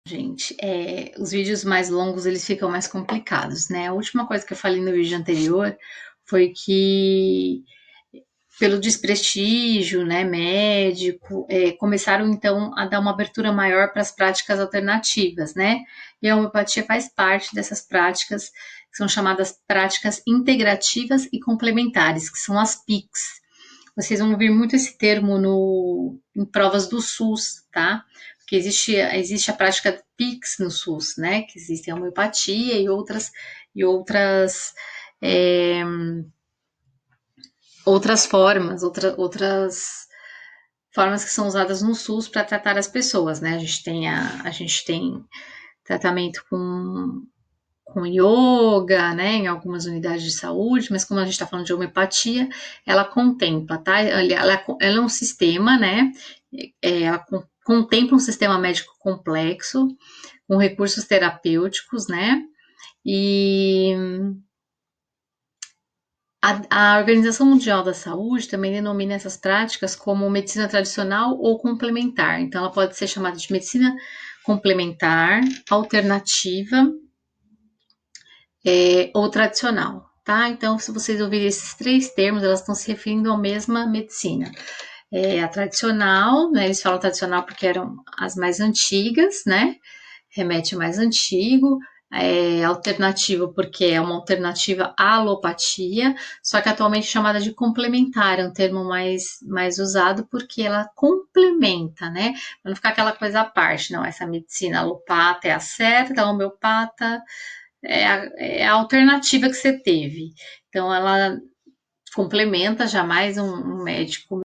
gente, os vídeos mais longos, eles ficam mais complicados, né? A última coisa que eu falei no vídeo anterior foi que, pelo desprestígio, né, médico, começaram, então, a dar uma abertura maior para as práticas alternativas, né? E a homeopatia faz parte dessas práticas, que são chamadas práticas integrativas e complementares, que são as PICs. Vocês vão ouvir muito esse termo em provas do SUS, tá? Porque existe a prática PICS no SUS, né? Que existem a homeopatia e é, outras formas que são usadas no SUS para tratar as pessoas, né? A gente tem tratamento com yoga, né, em algumas unidades de saúde, mas como a gente está falando de homeopatia, ela contempla, tá? Ela é um sistema, né? Ela contempla um sistema médico complexo, com recursos terapêuticos, né? E a Organização Mundial da Saúde também denomina essas práticas como medicina tradicional ou complementar. Então, ela pode ser chamada de medicina complementar, alternativa, ou tradicional, tá? Então, se vocês ouvirem esses três termos, elas estão se referindo à mesma medicina. A tradicional, né? Eles falam tradicional porque eram as mais antigas, né? Remete mais antigo. Alternativa porque é uma alternativa à alopatia, só que atualmente é chamada de complementar, é um termo mais usado porque ela complementa, né? Para não ficar aquela coisa à parte, não, essa medicina alopata é a certa, a homeopata é a alternativa que você teve. Então, ela complementa, jamais um médico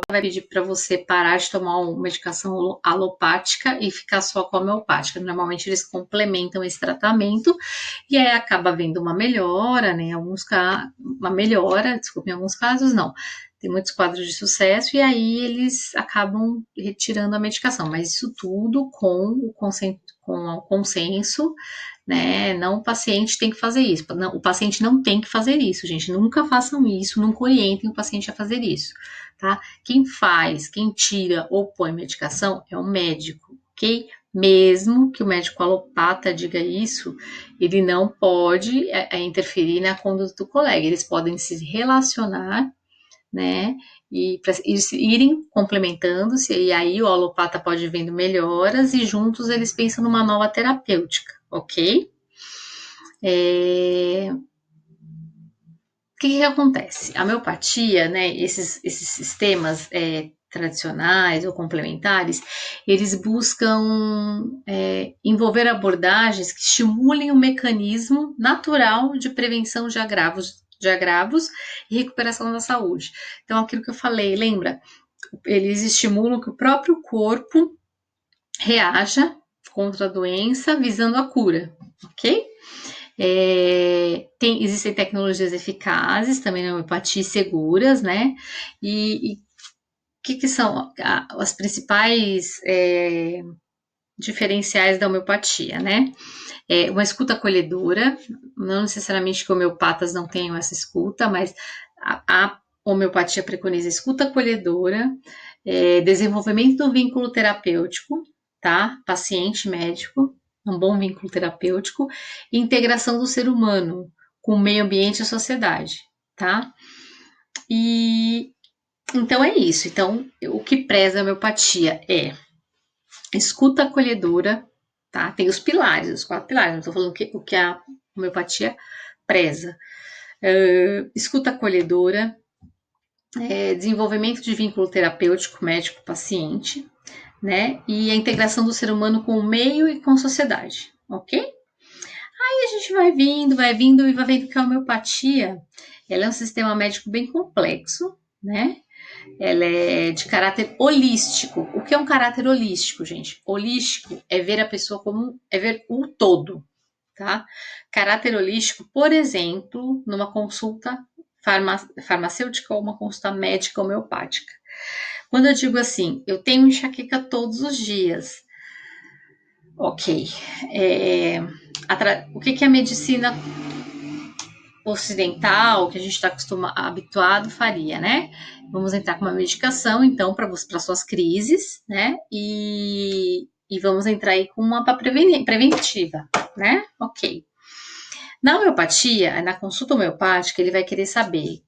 vai pedir para você parar de tomar uma medicação alopática e ficar só com a homeopática. Normalmente eles complementam esse tratamento e aí acaba havendo uma melhora, né? Uma melhora, desculpe, em alguns casos não. Tem muitos quadros de sucesso e aí eles acabam retirando a medicação, mas isso tudo com o consenso, né? Não o paciente tem que fazer isso. Não, o paciente não tem que fazer isso, gente. Nunca façam isso, nunca orientem o paciente a fazer isso, tá? Quem tira ou põe medicação é o médico, ok? Mesmo que o médico alopata diga isso, ele não pode interferir na conduta do colega. Eles podem se relacionar, né? E para irem complementando-se, e aí o alopata pode ir vendo melhoras e juntos eles pensam numa nova terapêutica, ok? O que acontece? A homeopatia, né, esses sistemas tradicionais ou complementares, eles buscam envolver abordagens que estimulem o mecanismo natural de prevenção de agravos e recuperação da saúde. Então, aquilo que eu falei, lembra? Eles estimulam que o próprio corpo reaja contra a doença, visando a cura, ok? Existem tecnologias eficazes também na homeopatia seguras, né? E que são as principais diferenciais da homeopatia, né? Uma escuta acolhedora, não necessariamente que homeopatas não tenham essa escuta, mas a homeopatia preconiza escuta acolhedora, desenvolvimento do vínculo terapêutico, tá? Paciente-médico, um bom vínculo terapêutico, e integração do ser humano com o meio ambiente e a sociedade, tá? E então é isso. Então, o que preza a homeopatia é escuta acolhedora, tá? Tem os pilares, os 4 pilares, não estou falando o que a homeopatia preza. Escuta acolhedora, desenvolvimento de vínculo terapêutico médico-paciente, né? E a integração do ser humano com o meio e com a sociedade, ok? Aí a gente vai vindo e vai vendo que a homeopatia, ela é um sistema médico bem complexo, né? Ela é de caráter holístico. O que é um caráter holístico, gente? Holístico é ver a pessoa é ver o todo, tá? Caráter holístico, por exemplo, numa consulta farmacêutica ou uma consulta médica homeopática. Quando eu digo assim, eu tenho enxaqueca todos os dias, ok. O que a medicina ocidental, que a gente está habituado, faria, né? Vamos entrar com uma medicação, então, para suas crises, né? E e vamos entrar aí com uma preventiva, né? Ok. Na homeopatia, na consulta homeopática, ele vai querer saber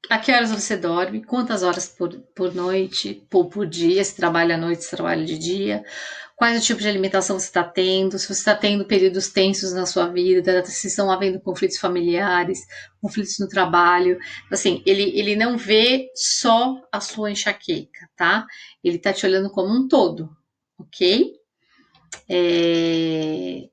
a que horas você dorme, quantas horas por noite, por dia, se trabalha à noite, se trabalha de dia, quais o tipo de alimentação você está tendo, se você está tendo períodos tensos na sua vida, se estão havendo conflitos familiares, conflitos no trabalho. Assim, ele não vê só a sua enxaqueca, tá? Ele tá te olhando como um todo, ok? Ele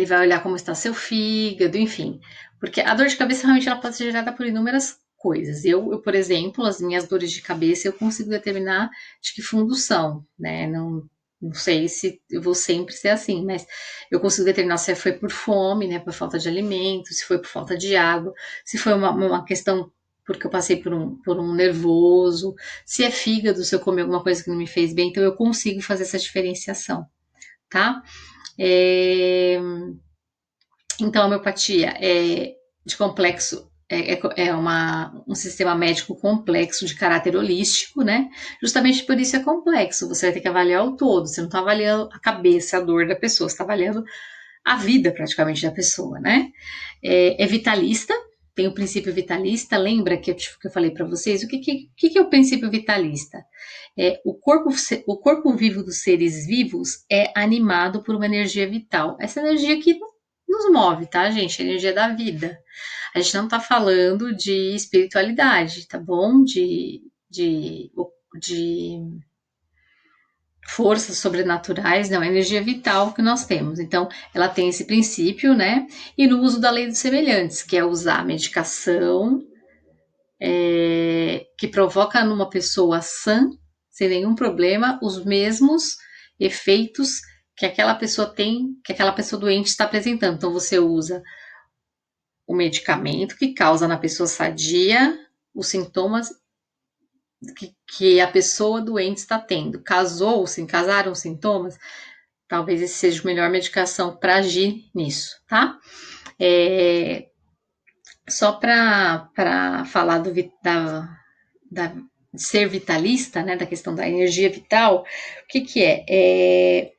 vai olhar como está seu fígado, enfim. Porque a dor de cabeça realmente ela pode ser gerada por inúmeras coisas. Por exemplo, as minhas dores de cabeça eu consigo determinar de que fundo são, né? Não sei se eu vou sempre ser assim, mas eu consigo determinar se foi por fome, né? Por falta de alimento, se foi por falta de água, se foi uma questão porque eu passei por um nervoso, se é fígado, se eu comi alguma coisa que não me fez bem, então eu consigo fazer essa diferenciação, tá? É, então, a homeopatia é de complexo, um sistema médico complexo de caráter holístico, né? Justamente por isso é complexo. Você vai ter que avaliar o todo. Você não está avaliando a cabeça, a dor da pessoa, você está avaliando a vida praticamente da pessoa, né? É vitalista, tem o princípio vitalista. Lembra que eu falei para vocês? O que é o princípio vitalista? O corpo vivo dos seres vivos é animado por uma energia vital. Essa energia que nos move, tá, gente? A energia da vida. A gente não tá falando de espiritualidade, tá bom? De forças sobrenaturais, não, é energia vital que nós temos. Então, ela tem esse princípio, né? E no uso da lei dos semelhantes, que é usar a medicação que provoca numa pessoa sã, sem nenhum problema, os mesmos efeitos que aquela pessoa tem, que aquela pessoa doente está apresentando. Então, você usa o medicamento que causa na pessoa sadia os sintomas que a pessoa doente está tendo. Casaram os sintomas, talvez esse seja a melhor medicação para agir nisso, tá? Só para falar da de ser vitalista, né, da questão da energia vital, o que é?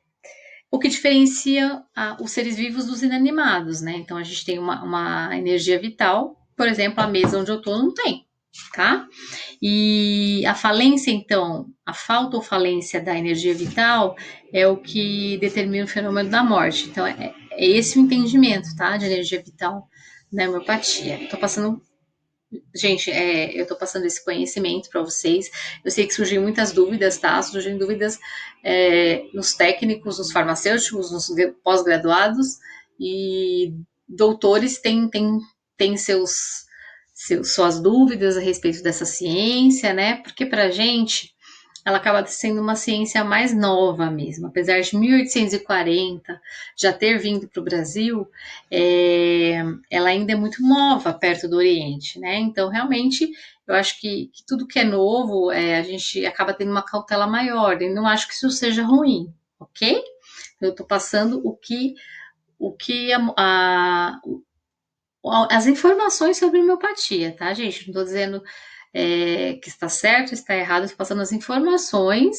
O que diferencia os seres vivos dos inanimados, né? Então a gente tem uma energia vital, por exemplo, a mesa onde eu tô não tem, tá? E a falência, então, a falta ou falência da energia vital é o que determina o fenômeno da morte. Então é esse o entendimento, tá? De energia vital na homeopatia. Tô passando Gente, eu tô passando esse conhecimento para vocês. Eu sei que surgiram muitas dúvidas, tá? Surgiram dúvidas nos técnicos, nos farmacêuticos, nos pós-graduados e doutores têm suas dúvidas a respeito dessa ciência, né? Porque pra gente ela acaba sendo uma ciência mais nova mesmo. Apesar de 1840 já ter vindo para o Brasil, ela ainda é muito nova perto do Oriente, né? Então, realmente, eu acho que tudo que é novo, a gente acaba tendo uma cautela maior. E não acho que isso seja ruim, ok? Eu estou passando as informações sobre homeopatia, tá, gente? Não estou dizendo que está certo, está errado, estou passando as informações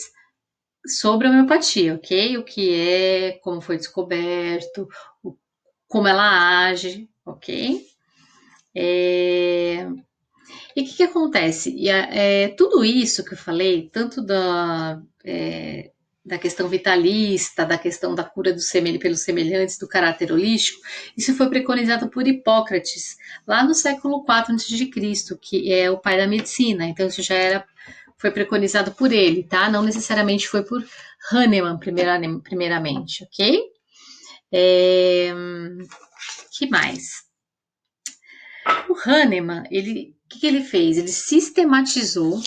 sobre a homeopatia, ok? O que é, como foi descoberto, como ela age, ok? E o que acontece? Tudo isso que eu falei, tanto da questão vitalista, da questão da cura pelos semelhantes, do caráter holístico, isso foi preconizado por Hipócrates, lá no século IV a.C., que é o pai da medicina. Então, isso foi preconizado por ele, tá? Não necessariamente foi por Hahnemann, primeiramente, ok? Que mais? O Hahnemann, o que ele fez? Ele sistematizou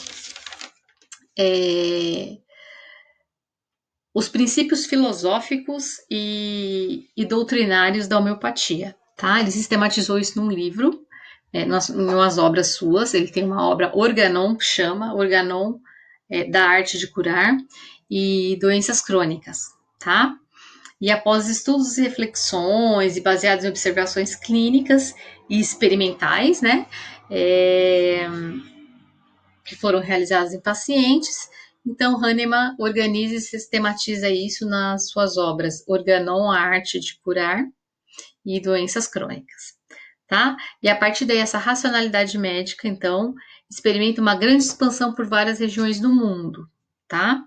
os princípios filosóficos e doutrinários da homeopatia, tá? Ele sistematizou isso num livro, em umas obras suas. Ele tem uma obra Organon, que chama Organon da Arte de Curar e Doenças Crônicas, tá? E após estudos e reflexões e baseados em observações clínicas e experimentais, né, que foram realizadas em pacientes, Então, Hahnemann organiza e sistematiza isso nas suas obras Organon, a arte de curar e doenças crônicas, tá? E a partir daí, essa racionalidade médica, então, experimenta uma grande expansão por várias regiões do mundo, tá?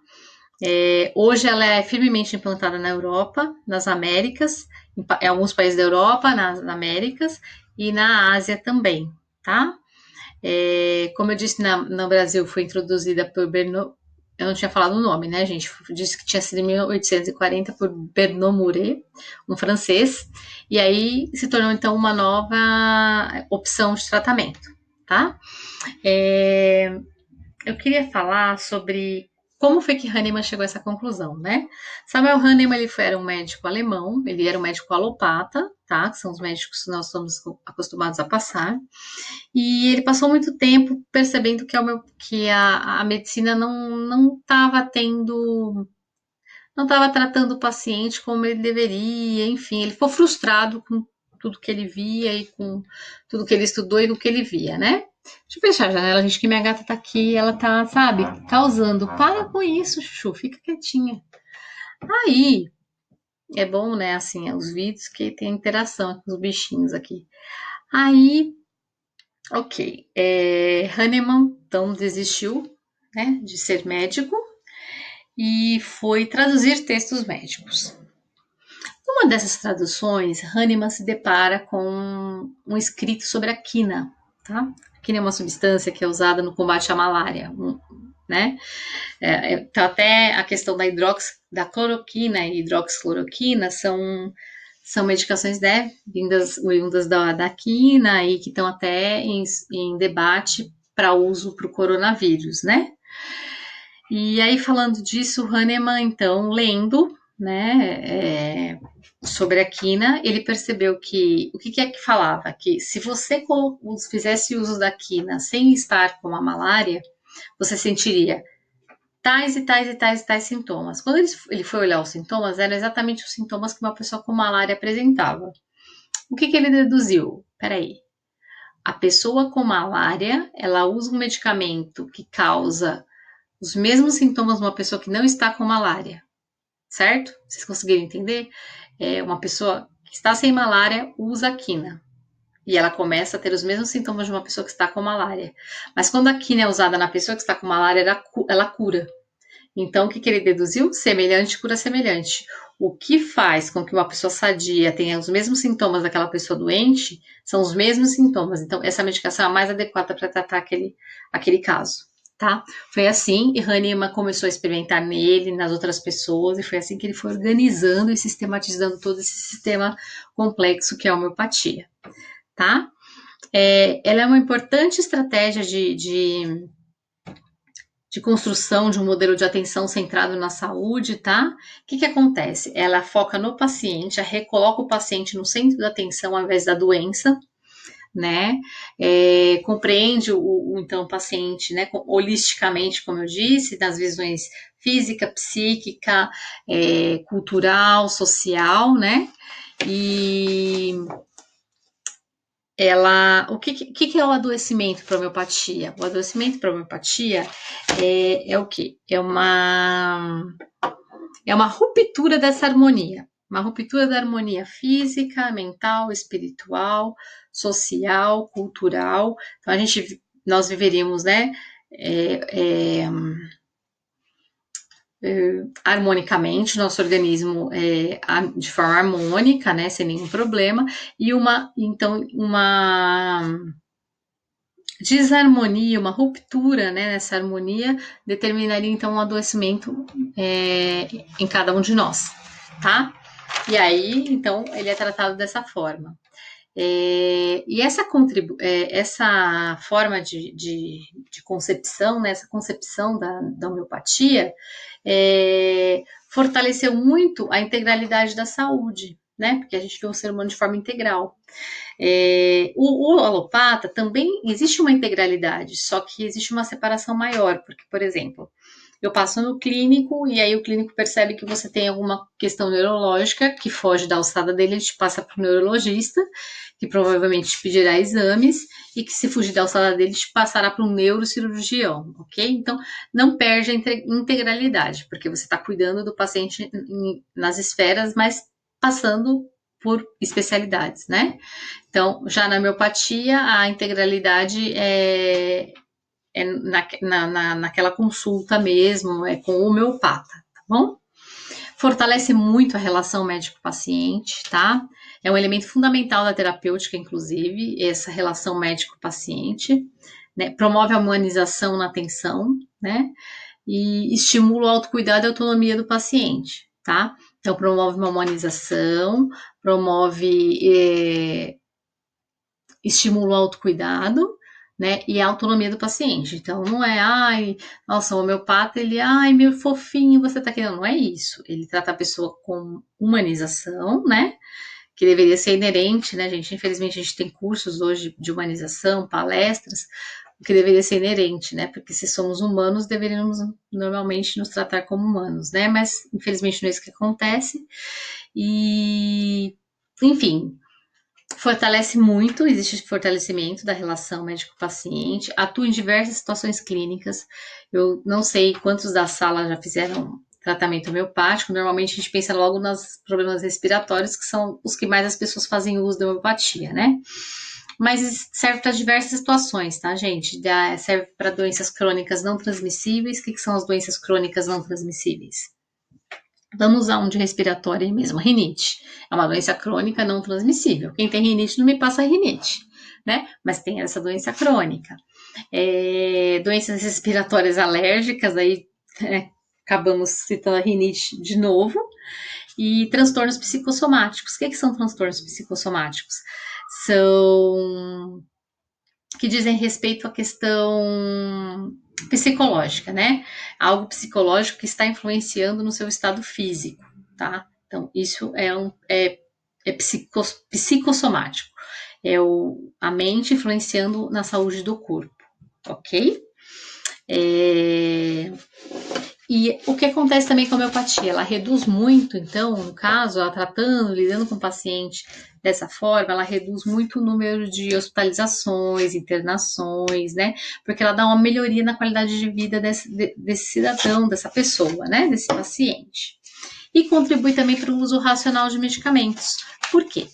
Hoje ela é firmemente implantada na Europa, nas Américas, em alguns países da Europa, nas Américas e na Ásia também, tá? Como eu disse, no Brasil foi introduzida por Bernard. Eu não tinha falado o nome, né, gente? Disse que tinha sido em 1840 por Bernard Mouret, um francês, e aí se tornou então uma nova opção de tratamento, tá? Eu queria falar sobre como foi que Hahnemann chegou a essa conclusão, né? Samuel Hahnemann era um médico alemão, ele era um médico alopata, tá? Que são os médicos que nós estamos acostumados a passar. E ele passou muito tempo percebendo que a medicina não estava tendo, não estava tratando o paciente como ele deveria, enfim, ele ficou frustrado com tudo que ele via e com tudo que ele estudou e do que ele via, né? Deixa eu fechar a janela, gente, que minha gata tá aqui, ela tá, sabe, causando. Para com isso, Chuchu, fica quietinha. Aí, é bom, né, assim, os vídeos que tem interação com os bichinhos aqui. Aí, ok, Hahnemann, então, desistiu, né, de ser médico e foi traduzir textos médicos. Numa dessas traduções, Hahnemann se depara com um escrito sobre a quina, tá? A quina é uma substância que é usada no combate à malária, né? Então, até a questão da cloroquina e hidroxicloroquina são medicações, né, oriundas da quina e que estão até em debate para uso para o coronavírus, né? E aí, falando disso, Hahnemann, então, lendo, né, sobre a quina, ele percebeu que, o que é que falava? Que se você fizesse uso da quina sem estar com a malária, você sentiria tais e tais e tais e tais sintomas. Quando ele foi olhar os sintomas, eram exatamente os sintomas que uma pessoa com malária apresentava. O que ele deduziu? Peraí, a pessoa com malária, ela usa um medicamento que causa os mesmos sintomas de uma pessoa que não está com malária, certo? Vocês conseguiram entender? Uma pessoa que está sem malária usa a quina e ela começa a ter os mesmos sintomas de uma pessoa que está com malária. Mas quando a quina é usada na pessoa que está com malária, ela cura. Então, o que ele deduziu? Semelhante cura semelhante. O que faz com que uma pessoa sadia tenha os mesmos sintomas daquela pessoa doente são os mesmos sintomas. Então, essa medicação é a mais adequada para tratar aquele caso, tá? Foi assim, e Hahnemann começou a experimentar nele, nas outras pessoas, e foi assim que ele foi organizando e sistematizando todo esse sistema complexo que é a homeopatia, tá? Ela é uma importante estratégia de construção de um modelo de atenção centrado na saúde, tá? O que acontece? Ela foca no paciente, recoloca o paciente no centro da atenção ao invés da doença, né? Compreende então o paciente, né? Holisticamente, como eu disse, nas visões física, psíquica, cultural, social, né? E o que é o adoecimento para homeopatia? O adoecimento para homeopatia é o quê? É uma ruptura dessa harmonia. Uma ruptura da harmonia física, mental, espiritual, social, cultural. Então, nós viveríamos, né? Harmonicamente, nosso organismo de forma harmônica, né, sem nenhum problema, e uma desarmonia, uma ruptura, né, nessa harmonia, determinaria então um adoecimento em cada um de nós, tá? E aí, então, ele é tratado dessa forma. E essa forma de concepção, né, essa concepção da homeopatia, fortaleceu muito a integralidade da saúde, né? Porque a gente vê o ser humano de forma integral. O alopata também existe uma integralidade, só que existe uma separação maior, porque, por exemplo, eu passo no clínico e aí o clínico percebe que você tem alguma questão neurológica que foge da alçada dele, ele te passa para o neurologista, que provavelmente te pedirá exames e que se fugir da alçada dele te passará para um neurocirurgião, ok? Então, não perde a integralidade, porque você está cuidando do paciente nas esferas, mas passando por especialidades, né? Então, já na homeopatia, a integralidade naquela consulta mesmo, é com o homeopata, tá bom? Fortalece muito a relação médico-paciente, tá? É um elemento fundamental da terapêutica, inclusive, essa relação médico-paciente, né? Promove a humanização na atenção, né? E estimula o autocuidado e a autonomia do paciente, tá? Então, promove uma humanização, promove estimula o autocuidado, né, e a autonomia do paciente. Então, não é, ai, nossa, o homeopata, ele, ai, meu fofinho, você tá querendo. Não é isso. Ele trata a pessoa com humanização, né, que deveria ser inerente, né, gente? Infelizmente, a gente tem cursos hoje de humanização, palestras, o que deveria ser inerente, né? Porque se somos humanos, deveríamos normalmente nos tratar como humanos, né? Mas, infelizmente, não é isso que acontece. E, enfim, fortalece muito, existe fortalecimento da relação médico-paciente, atua em diversas situações clínicas. Eu não sei quantos da sala já fizeram tratamento homeopático, normalmente a gente pensa logo nos problemas respiratórios, que são os que mais as pessoas fazem uso da homeopatia, né? Mas serve para diversas situações, tá, gente? Serve para doenças crônicas não transmissíveis. O que são as doenças crônicas não transmissíveis? Vamos usar um de respiratório aí mesmo, rinite. É uma doença crônica não transmissível. Quem tem rinite não me passa rinite, né? Mas tem essa doença crônica. Doenças respiratórias alérgicas, aí acabamos citando a rinite de novo. E transtornos psicossomáticos. O que são transtornos psicossomáticos? São que dizem respeito à questão psicológica, né? Algo psicológico que está influenciando no seu estado físico, tá? Então, isso é psicossomático. A mente influenciando na saúde do corpo, ok? E o que acontece também com a homeopatia? Ela reduz muito, então, no caso, ela tratando, lidando com o paciente dessa forma, ela reduz muito o número de hospitalizações, internações, né? Porque ela dá uma melhoria na qualidade de vida desse cidadão, dessa pessoa, né? Desse paciente. E contribui também para o uso racional de medicamentos. Por quê?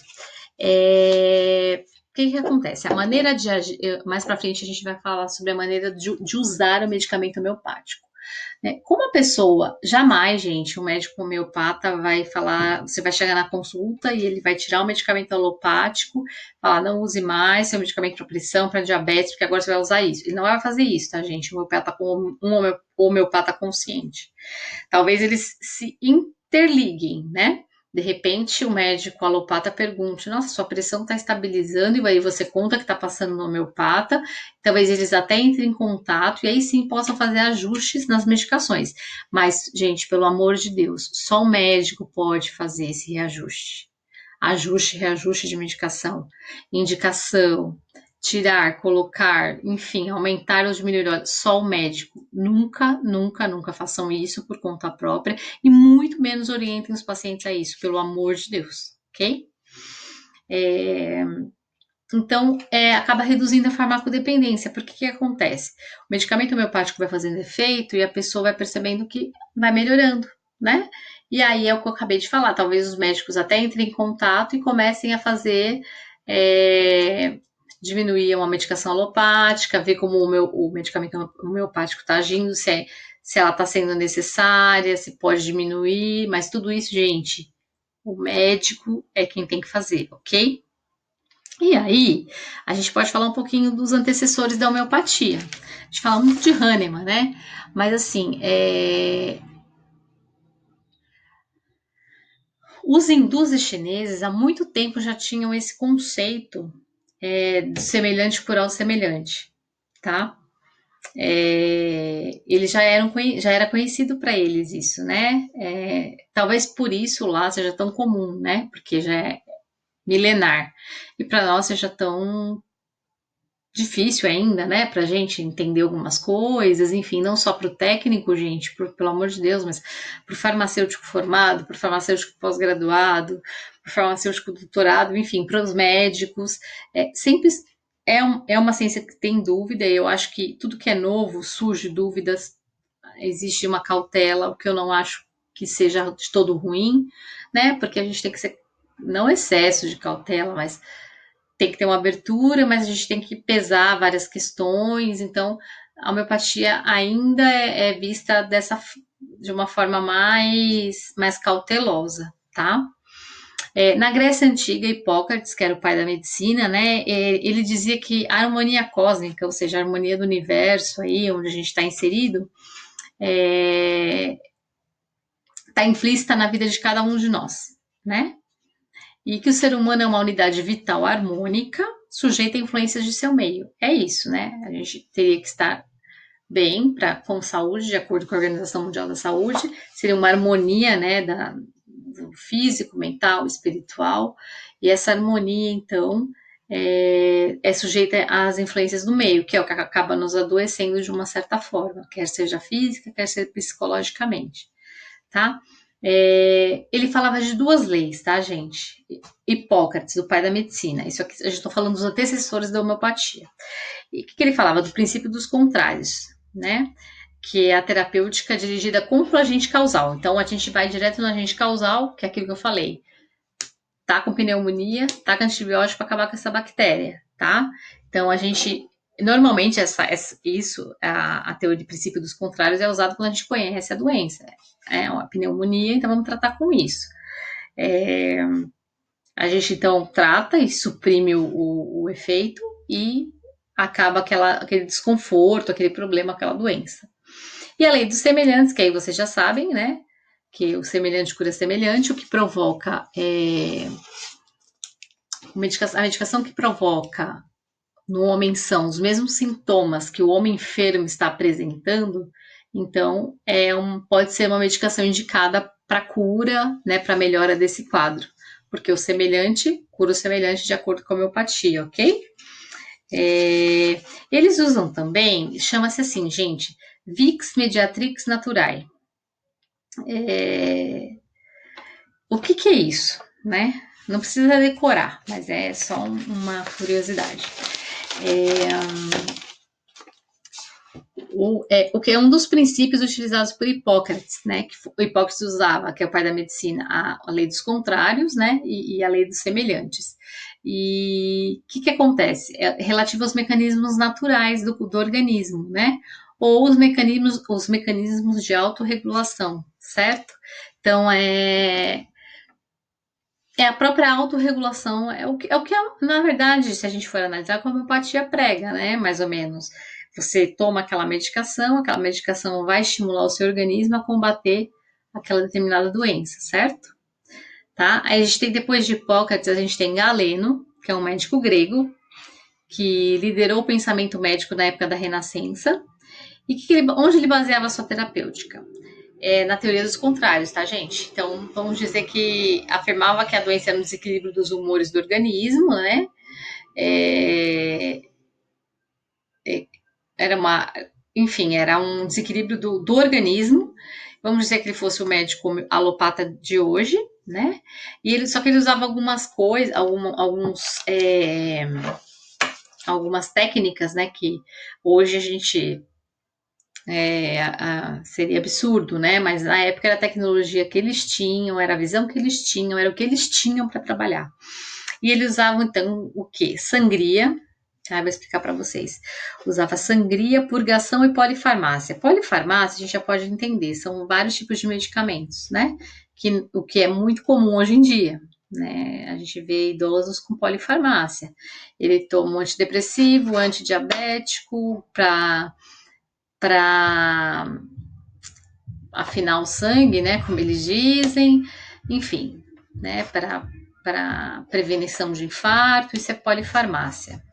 O que acontece? A maneira de agir, mais para frente a gente vai falar sobre a maneira de usar o medicamento homeopático. Como a pessoa, jamais, gente, um médico homeopata vai falar, você vai chegar na consulta e ele vai tirar o medicamento alopático, falar, não use mais, seu medicamento para pressão, para diabetes, porque agora você vai usar isso. Ele não vai fazer isso, tá, gente? Um homeopata consciente. Talvez eles se interliguem, né? De repente, o médico alopata pergunte: nossa, sua pressão está estabilizando, e aí você conta que está passando no homeopata. Talvez eles até entrem em contato e aí sim possam fazer ajustes nas medicações. Mas, gente, pelo amor de Deus, só o médico pode fazer esse reajuste. Ajuste, reajuste de medicação, indicação, tirar, colocar, enfim, aumentar ou diminuir. Só o médico. Nunca, nunca, nunca façam isso por conta própria e muito menos orientem os pacientes a isso, pelo amor de Deus, ok? Então, acaba reduzindo a farmacodependência, porque o que acontece? O medicamento homeopático vai fazendo efeito e a pessoa vai percebendo que vai melhorando, né? E aí é o que eu acabei de falar, talvez os médicos até entrem em contato e comecem a fazer, diminuir uma medicação alopática, ver como o medicamento homeopático está agindo, se ela está sendo necessária, se pode diminuir, mas tudo isso, gente, o médico é quem tem que fazer, ok? E aí, a gente pode falar um pouquinho dos antecessores da homeopatia. A gente fala muito de Hahnemann, né? Mas assim, os hindus chineses há muito tempo já tinham esse conceito de semelhante curar o semelhante, tá? Ele já era conhecido para eles isso, né? Talvez por isso lá seja tão comum, né? Porque já é milenar. E para nós seja tão difícil ainda, né, pra gente entender algumas coisas, enfim, não só pro técnico, gente, pelo amor de Deus, mas pro farmacêutico formado, pro farmacêutico pós-graduado, pro farmacêutico doutorado, enfim, para os médicos, sempre é uma ciência que tem dúvida, e eu acho que tudo que é novo surge dúvidas, existe uma cautela, o que eu não acho que seja de todo ruim, né, porque a gente tem que ser, não excesso de cautela, mas tem que ter uma abertura, mas a gente tem que pesar várias questões, então a homeopatia ainda é vista de uma forma mais cautelosa, tá? Na Grécia Antiga, Hipócrates, que era o pai da medicina, né, ele dizia que a harmonia cósmica, ou seja, a harmonia do universo aí, onde a gente está inserido, está implícita na vida de cada um de nós, né? E que o ser humano é uma unidade vital harmônica, sujeita a influências de seu meio. É isso, né? A gente teria que estar bem com saúde, de acordo com a Organização Mundial da Saúde, seria uma harmonia, né, do físico, mental, espiritual, e essa harmonia, então, é sujeita às influências do meio, que é o que acaba nos adoecendo de uma certa forma, quer seja física, quer seja psicologicamente, tá? Ele falava de duas leis, tá, gente? Hipócrates, o pai da medicina. Isso aqui, a gente está falando dos antecessores da homeopatia. E o que ele falava? Do princípio dos contrários, né? Que é a terapêutica dirigida contra o agente causal. Então, a gente vai direto no agente causal, que é aquilo que eu falei. Tá com pneumonia, tá com antibiótico para acabar com essa bactéria, tá? Então, a gente... Normalmente, a teoria de princípio dos contrários é usada quando a gente conhece a doença. É uma pneumonia, então vamos tratar com isso. A gente, então, trata e suprime o efeito e acaba aquele desconforto, aquele problema, aquela doença. E a lei dos semelhantes, que aí vocês já sabem, né? Que o semelhante cura semelhante, o que provoca a medicação que provoca no homem são os mesmos sintomas que o homem enfermo está apresentando, então pode ser uma medicação indicada para cura, né, para melhora desse quadro, porque o semelhante cura o semelhante de acordo com a homeopatia, ok? Eles usam também, chama-se assim, gente, Vix Mediatrix Naturae. O que é isso, né? Não precisa decorar, mas é só uma curiosidade. O que é um dos princípios utilizados por Hipócrates, né? Que o Hipócrates usava, que é o pai da medicina, a lei dos contrários, né? E a lei dos semelhantes. E o que acontece? É relativo aos mecanismos naturais do organismo, né? Ou os mecanismos de autorregulação, certo? Então, a própria autorregulação, na verdade, se a gente for analisar, como a homeopatia prega, né? Mais ou menos. Você toma aquela medicação vai estimular o seu organismo a combater aquela determinada doença, certo? Tá? Aí a gente tem, depois de Hipócrates, a gente tem Galeno, que é um médico grego, que liderou o pensamento médico na época da Renascença, e onde ele baseava a sua terapêutica? Na teoria dos contrários, tá, gente? Então, vamos dizer que afirmava que a doença era um desequilíbrio dos humores do organismo, né? Era um desequilíbrio do organismo. Vamos dizer que ele fosse o médico alopata de hoje, né? Só que ele usava algumas coisas, algumas técnicas, né? Que hoje a gente seria absurdo, né? Mas na época era a tecnologia que eles tinham, era a visão que eles tinham, era o que eles tinham para trabalhar. E eles usavam então o que? Sangria. Vou explicar para vocês. Usava sangria, purgação e polifarmácia. Polifarmácia a gente já pode entender, são vários tipos de medicamentos, né? O que é muito comum hoje em dia, né? A gente vê idosos com polifarmácia. Ele toma um antidepressivo, antidiabético para afinar o sangue, né? Como eles dizem, enfim, né? Para prevenção de infarto, isso é polifarmácia.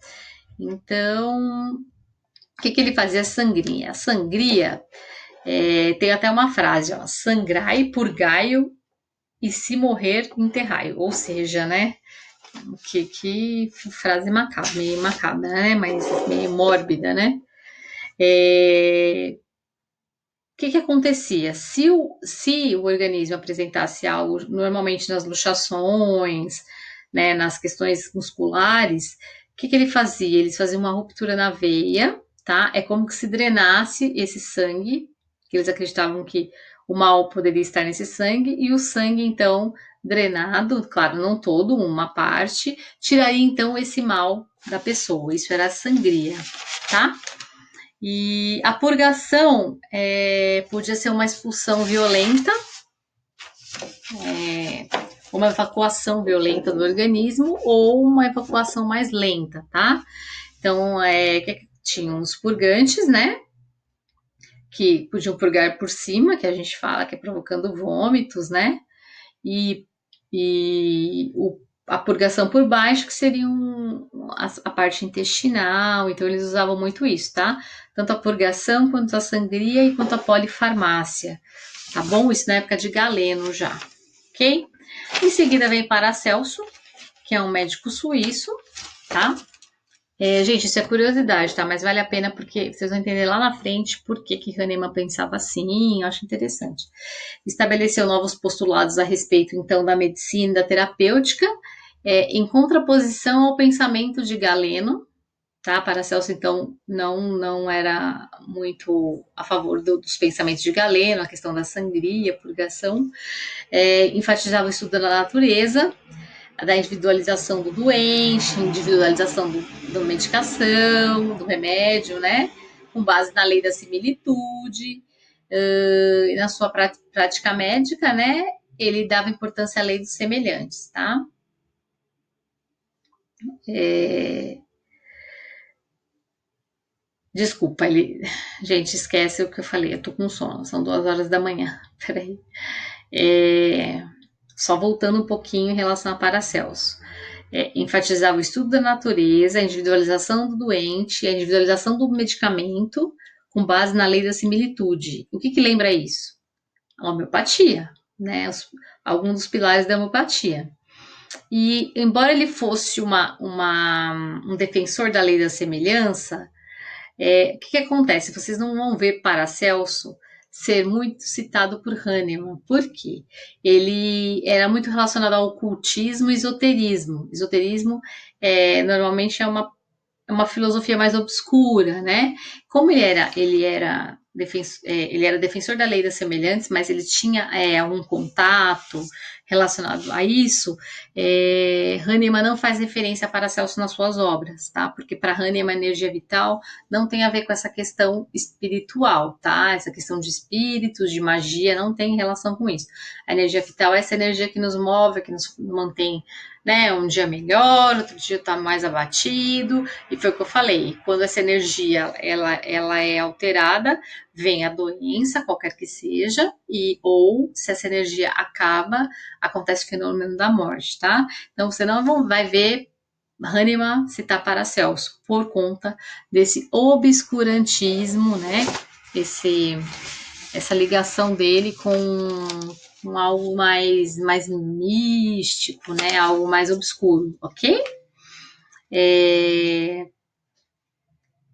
Então, o que ele fazia? Sangria. A sangria tem até uma frase, ó, sangrai, purgai e se morrer, enterrai. Ou seja, né? Que frase macabra, meio macabra, né? Mas meio mórbida, né? Que acontecia? Se o organismo apresentasse algo, normalmente nas luxações, né, nas questões musculares, que ele fazia? Eles faziam uma ruptura na veia, tá? É como que se drenasse esse sangue, que eles acreditavam que o mal poderia estar nesse sangue, e o sangue, então, drenado, claro, não todo, uma parte, tiraria, então, esse mal da pessoa. Isso era a sangria, tá? E a purgação podia ser uma expulsão violenta, uma evacuação violenta do organismo ou uma evacuação mais lenta, tá? Então, tinham os purgantes, né? Que podiam purgar por cima, que a gente fala que é provocando vômitos, né? E, a purgação por baixo, que seria a parte intestinal, então eles usavam muito isso, tá? Tanto a purgação, quanto a sangria e quanto a polifarmácia, tá bom? Isso na época de Galeno já, ok? Em seguida vem Paracelso, que é um médico suíço, tá? Gente, isso é curiosidade, tá? Mas vale a pena porque vocês vão entender lá na frente por que Hahnemann pensava assim, eu acho interessante. Estabeleceu novos postulados a respeito, então, da medicina e da terapêutica, em contraposição ao pensamento de Galeno, tá? Paracelso, então, não era muito a favor dos pensamentos de Galeno, a questão da sangria, purgação, enfatizava o estudo da natureza, da individualização do doente, individualização da medicação, do remédio, né? Com base na lei da similitude, e na sua prática médica, né? Ele dava importância à lei dos semelhantes, tá? Desculpa, gente, esquece o que eu falei, eu tô com sono, são 2 horas da manhã, peraí. Só voltando um pouquinho em relação a Paracelso. Enfatizava o estudo da natureza, a individualização do doente, a individualização do medicamento, com base na lei da similitude. O que lembra isso? A homeopatia, né? Alguns dos pilares da homeopatia. E, embora ele fosse um defensor da lei da semelhança, o que acontece? Vocês não vão ver Paracelso ser muito citado por Hahnemann. Por quê? Ele era muito relacionado ao ocultismo e esoterismo. Esoterismo normalmente é uma filosofia mais obscura, né? Como ele era defensor da lei das semelhantes, mas ele tinha algum contato relacionado a isso, Hahnemann não faz referência a Paracelso nas suas obras, tá? Porque para Hahnemann a energia vital não tem a ver com essa questão espiritual, tá? Essa questão de espíritos, de magia, não tem relação com isso. A energia vital é essa energia que nos move, que nos mantém, né, um dia melhor, outro dia está mais abatido, e foi o que eu falei, quando essa energia ela é alterada, vem a doença, qualquer que seja, ou se essa energia acaba, acontece o fenômeno da morte, tá? Então você não vai ver Hahnemann citar Paracelso, por conta desse obscurantismo, né, essa ligação dele com algo mais místico, né? Algo mais obscuro, ok?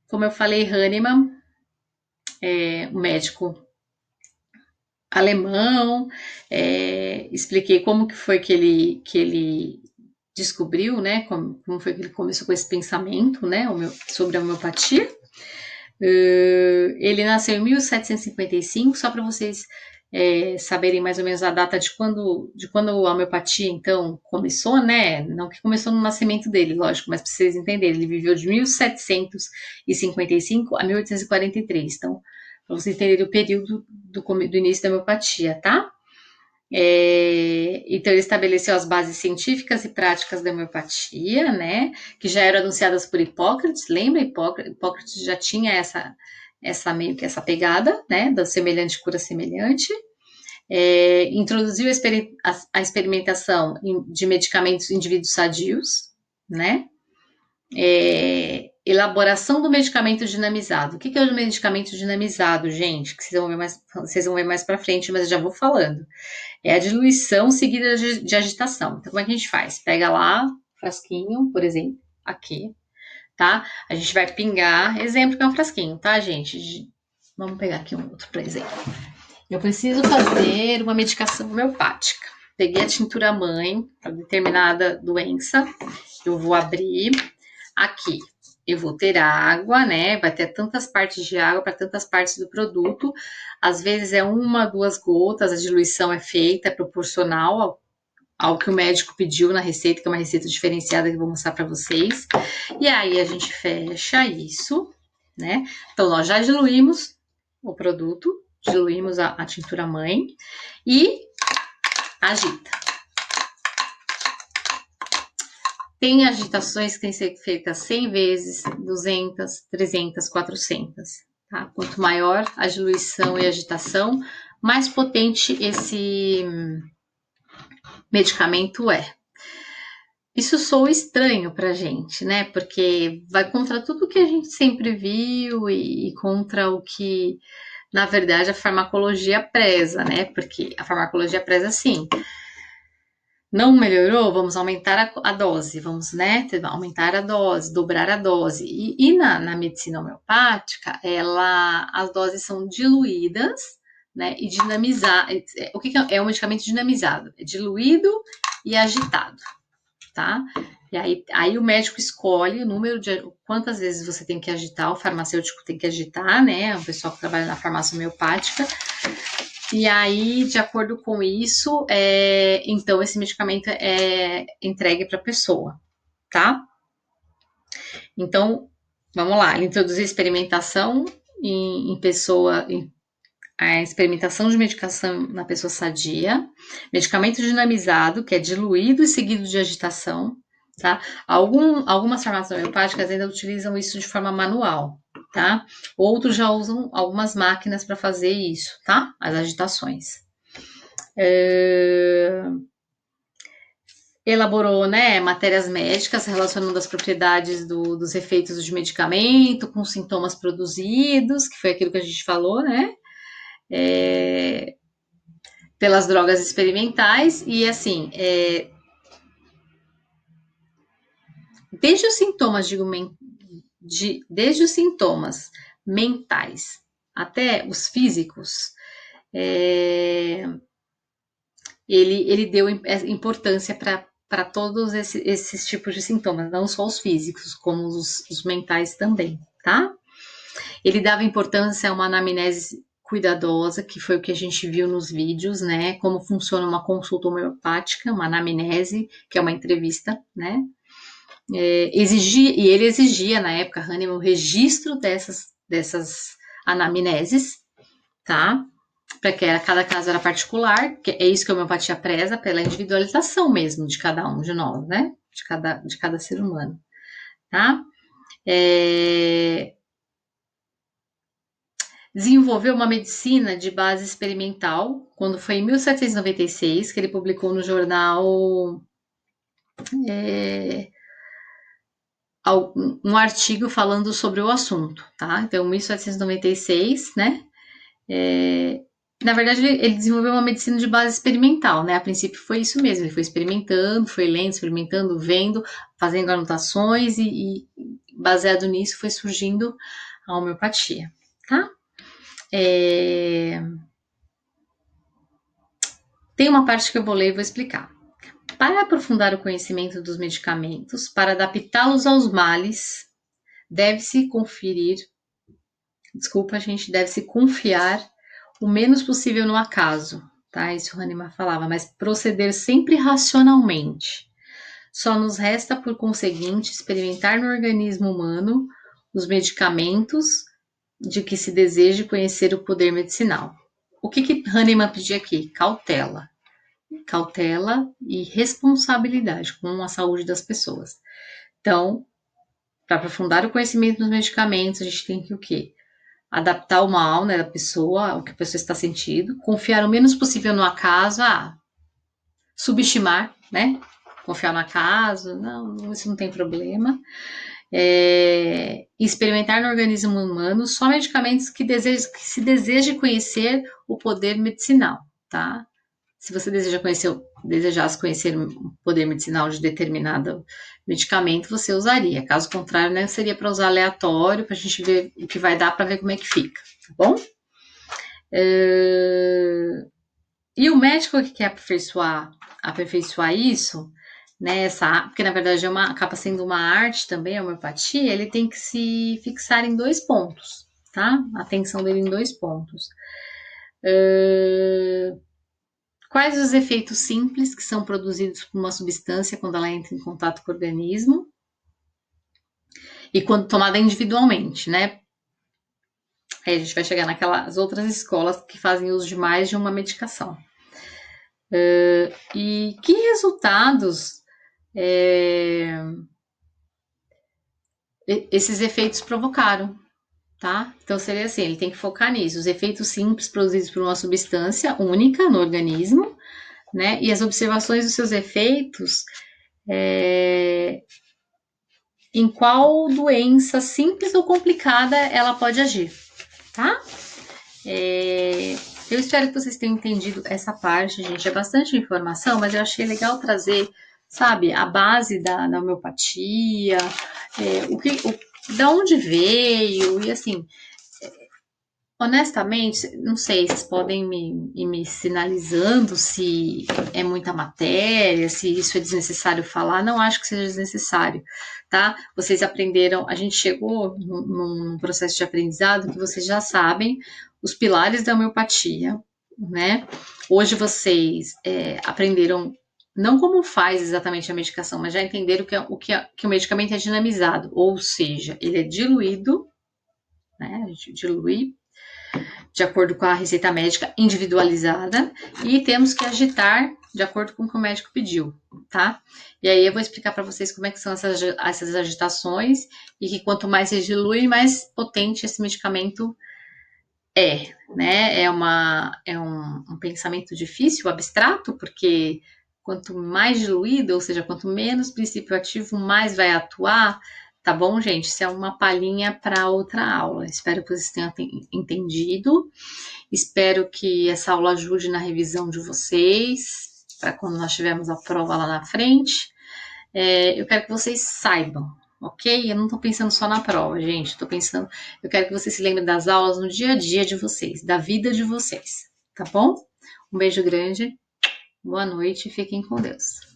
Como eu falei, Hahnemann um médico alemão, expliquei como que foi que ele descobriu, né? Como foi que ele começou com esse pensamento, né? Sobre a homeopatia. Ele nasceu em 1755, só para vocês saberem mais ou menos a data de quando a homeopatia, então, começou, né? Não que começou no nascimento dele, lógico, mas para vocês entenderem, ele viveu de 1755 a 1843, então, para vocês entenderem o período do início da homeopatia, tá? Então ele estabeleceu as bases científicas e práticas da homeopatia, né, que já eram anunciadas por Hipócrates. Lembra? Hipócrates já tinha essa meio que essa pegada, né, da semelhante cura semelhante. Introduziu a experimentação de medicamentos em indivíduos sadios, né? Elaboração do medicamento dinamizado. O que é o medicamento dinamizado, gente? Que vocês vão ver mais para frente, mas eu já vou falando. É a diluição seguida de agitação. Então, como é que a gente faz? Pega lá frasquinho, por exemplo, aqui, tá? A gente vai pingar, exemplo que é um frasquinho, tá, gente? Vamos pegar aqui um outro para exemplo. Eu preciso fazer uma medicação homeopática. Peguei a tintura mãe para determinada doença. Eu vou abrir aqui. Eu vou ter água, né? Vai ter tantas partes de água para tantas partes do produto. Às vezes é 1, 2 gotas, a diluição é feita, é proporcional ao que o médico pediu na receita, que é uma receita diferenciada que eu vou mostrar para vocês. E aí a gente fecha isso, né? Então nós já diluímos o produto, diluímos a tintura mãe e agita. Tem agitações que têm que ser feitas 100 vezes, 200, 300, 400. Tá? Quanto maior a diluição e a agitação, mais potente esse medicamento é. Isso soa estranho pra gente, né? Porque vai contra tudo que a gente sempre viu e contra o que, na verdade, a farmacologia preza, né? Porque a farmacologia preza assim. Não melhorou? Vamos aumentar a dose, vamos, né? Aumentar a dose, dobrar a dose. E na medicina homeopática, as doses são diluídas, né? E dinamizadas. O que é um medicamento dinamizado? É diluído e agitado, tá? E aí o médico escolhe o número de quantas vezes você tem que agitar, o farmacêutico tem que agitar, né? O pessoal que trabalha na farmácia homeopática. E aí, de acordo com isso, então esse medicamento é entregue para a pessoa, tá? Então, vamos lá, ele introduziu experimentação em pessoa, a experimentação de medicação na pessoa sadia, medicamento dinamizado, que é diluído e seguido de agitação, tá? Algumas farmácias homeopáticas ainda utilizam isso de forma manual, tá? Outros já usam algumas máquinas para fazer isso, tá? As agitações. Elaborou, né, matérias médicas relacionando as propriedades dos efeitos de medicamento com sintomas produzidos, que foi aquilo que a gente falou, né? Pelas drogas experimentais e assim, desde os sintomas, desde os sintomas mentais até os físicos, ele deu importância para todos esses tipos de sintomas, não só os físicos, como os mentais também, tá? Ele dava importância a uma anamnese cuidadosa, que foi o que a gente viu nos vídeos, né? Como funciona uma consulta homeopática, uma anamnese, que é uma entrevista, né? E ele exigia na época, Hahnemann, o registro dessas anamneses, tá? Para que cada caso era particular, que é isso que a homeopatia preza, pela individualização mesmo de cada um de nós, né? De cada ser humano, tá? Desenvolveu uma medicina de base experimental, quando foi em 1796 que ele publicou no jornal um artigo falando sobre o assunto, tá? Então, 1796, né? Na verdade, ele desenvolveu uma medicina de base experimental, né? A princípio foi isso mesmo, ele foi experimentando, foi lendo, experimentando, vendo, fazendo anotações e baseado nisso foi surgindo a homeopatia, tá? Tem uma parte que eu vou ler e vou explicar. Para aprofundar o conhecimento dos medicamentos, para adaptá-los aos males, deve-se deve-se confiar o menos possível no acaso, tá? Isso o Hahnemann falava, mas proceder sempre racionalmente. Só nos resta, por conseguinte, experimentar no organismo humano os medicamentos de que se deseje conhecer o poder medicinal. O que Hahnemann pedia aqui? Cautela. Cautela e responsabilidade com a saúde das pessoas. Então, para aprofundar o conhecimento dos medicamentos, a gente tem que o quê? Adaptar o mal, né, da pessoa, o que a pessoa está sentindo, confiar o menos possível no acaso, subestimar, né? Confiar no acaso, não, isso não tem problema. Experimentar no organismo humano só medicamentos que se deseje conhecer o poder medicinal, tá? Se você desejasse conhecer o poder medicinal de determinado medicamento, você usaria. Caso contrário, né, seria para usar aleatório, para a gente ver o que vai dar para ver como é que fica, tá bom? E o médico que quer aperfeiçoar isso, né, porque na verdade acaba sendo uma arte também, a homeopatia, ele tem que se fixar em 2 pontos, tá? A atenção dele em 2 pontos. Quais os efeitos simples que são produzidos por uma substância quando ela entra em contato com o organismo e quando tomada individualmente, né? Aí a gente vai chegar naquelas outras escolas que fazem uso de mais de uma medicação. E que resultados esses efeitos provocaram, tá? Então seria assim, ele tem que focar nisso, os efeitos simples produzidos por uma substância única no organismo, né? E as observações dos seus efeitos em qual doença simples ou complicada ela pode agir, tá? Eu espero que vocês tenham entendido essa parte, gente. É bastante informação, mas eu achei legal trazer, sabe, a base da homeopatia, da onde veio, e assim, honestamente, não sei, vocês podem ir me sinalizando se é muita matéria, se isso é desnecessário falar. Não acho que seja desnecessário, tá? Vocês aprenderam, a gente chegou num processo de aprendizado que vocês já sabem os pilares da homeopatia, né? Hoje vocês aprenderam não como faz exatamente a medicação, mas já entenderam que o medicamento é dinamizado, ou seja, ele é diluído, né? A gente dilui de acordo com a receita médica individualizada e temos que agitar de acordo com o que o médico pediu, tá? E aí eu vou explicar para vocês como é que são essas agitações e que quanto mais se dilui, mais potente esse medicamento né? É um pensamento difícil, abstrato, porque quanto mais diluído, ou seja, quanto menos princípio ativo, mais vai atuar. Tá bom, gente? Isso é uma palhinha para outra aula. Espero que vocês tenham entendido. Espero que essa aula ajude na revisão de vocês, para quando nós tivermos a prova lá na frente. Eu quero que vocês saibam, ok? Eu não estou pensando só na prova, gente. Eu quero que vocês se lembrem das aulas no dia a dia de vocês, da vida de vocês, tá bom? Um beijo grande, boa noite e fiquem com Deus.